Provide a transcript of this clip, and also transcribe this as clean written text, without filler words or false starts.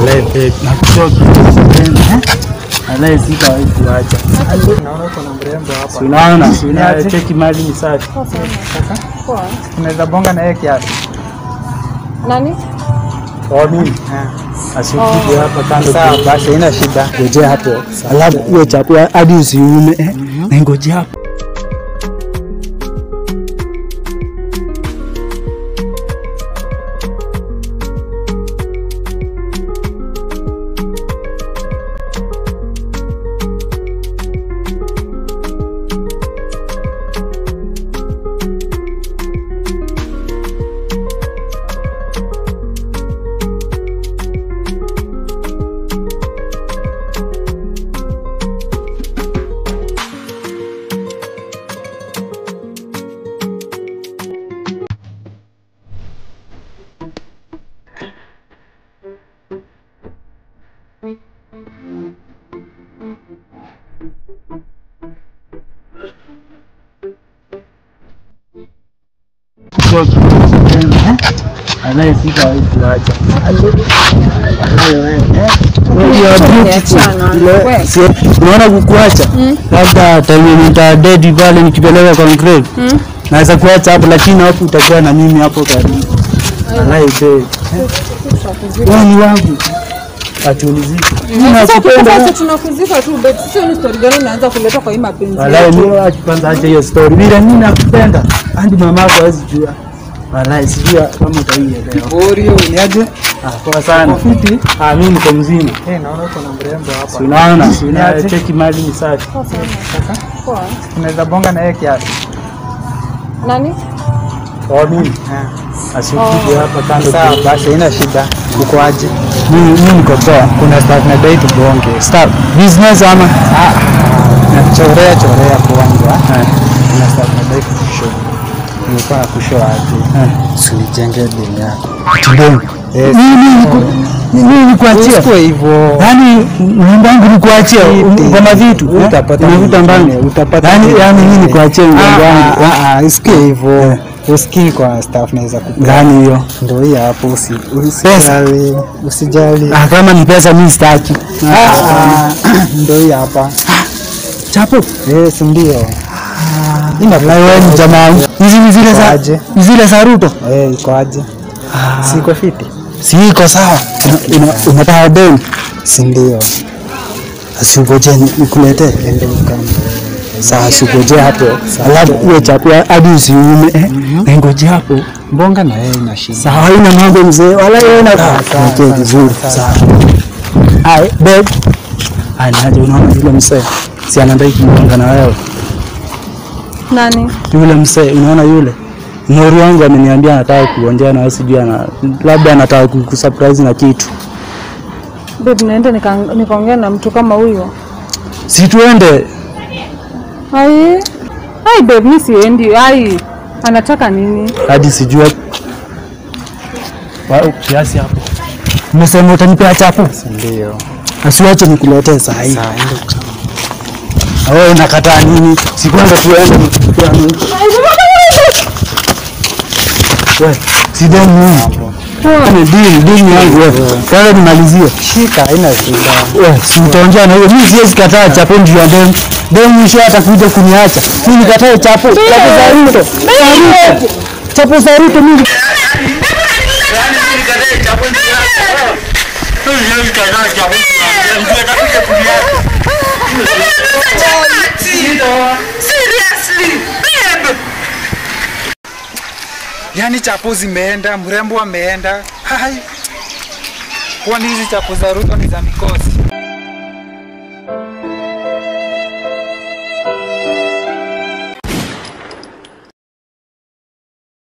Alive na kuchoka. Alive sika kuacha. Naona kuna mrembo hapa. Unaona cheki mali ni safi. Sasa poa. Tunaweza bonga na yeye kiasi. Nani? Kwa mimi. Asikuja hapa kando. Sawa basi haina shida. Ngoja hapo. Alafu uwe chapu hadi usiume. Na ngoja hapo. Anayefika kuacha. Unaona kukuacha? Labda time nita dead pale nikipeleka concrete. Naweza kuacha hapo lakini hapo utakuwa na mimi hapo karibu. Anayependa. Wewe ni wangu. Achuliziki. Sasa tunakuzika tu but sio ni story gani unaanza kuleta kwa hii mapenzi. Walai mimi kwanza acha hiyo story. Bila mimi nakupenda. Hadi mama yako hawezi jua. Walai sijua kama utaielewa. Borio ni aje? Poa sana. Fiti? Mimi niko mzima. Naona kuna mrembo hapa. Unaona cheki mali ni safi. Sasa poa. Tunaweza bonga na yeye kiasi. Nani? Kwa mimi. Asikuja hapa kando. Sawa basi haina shida. Uko aje? Mimi niko poa. Kuna staff na date tubonge. Staff business ama chorea kwanza. Kuna staff na date kushow. Nilikuwa nakushow aje. Usinijenge dini yako. Tudongo. Mimi nikuachia. Sio hivyo. Yaani nyumba yangu nikuachia kwa vitu. Utapata mafuta mbali. Utapata. Yaani mimi nikuachia nyumba yangu. Isikie hivyo. Usikii kwa staff naweza kukupa. Gani hiyo? Ndio hii hapo usijali. Kama ni pesa mimi sitaki. Ndio hii hapa. Chapo? Si ndio. Wewe ni jamaa. Zile za Ruto. Iko aje? Siko fiti. Siko sawa. Unataka deni? Si ndio. Asingoje nikuletee. Sawa sikoje hapo. Alafu uwe chapu hadi usiume. Na ngoje hapo. Bonga na yeye na shida. Sawa haina mambo mzee. Wala yeye na okay vizuri. Sawa. Hai babe. Anaje unaona yule mzee? Si anadai kuongea na wewe. Nani? Yule mzee unaona yule? Mori wangu ameniambia anataka kuongea na wewe sijui labda anataka kukusurprise na kitu. Babe naenda nikaongea na mtu kama huyo. Si tuende. Hai babe mimi siendi. Anataka nini? Hadi sijua. Wao kiasi hapo. Umesema utanipea chapu? Ndio. Asiwache nikuletee saa hii. Sawa ndio. Wewe unakataa nini? Sikwenda tuende. Wewe, sideni nini? Dini yangu wewe. Kwanza nimalizie. Shika haina shida. Wewe, si utaongea na huyo. Mimi siwezi kataa chapo ndio ya deni. Deni mwisho atakuja kuniacha. Mimi nikatae chapo. Chapo za Ruto. Chapo za Ruto mimi. Yaani mimi nikatae chapo ndio yako. Mimi nikatae chapo ndio atakuja kuniacha. Seriously, babe. Yaani chapo zimeenda, mrembo ameenda. Hai. Kwani hizi chapo za Ruto ni za mikosi?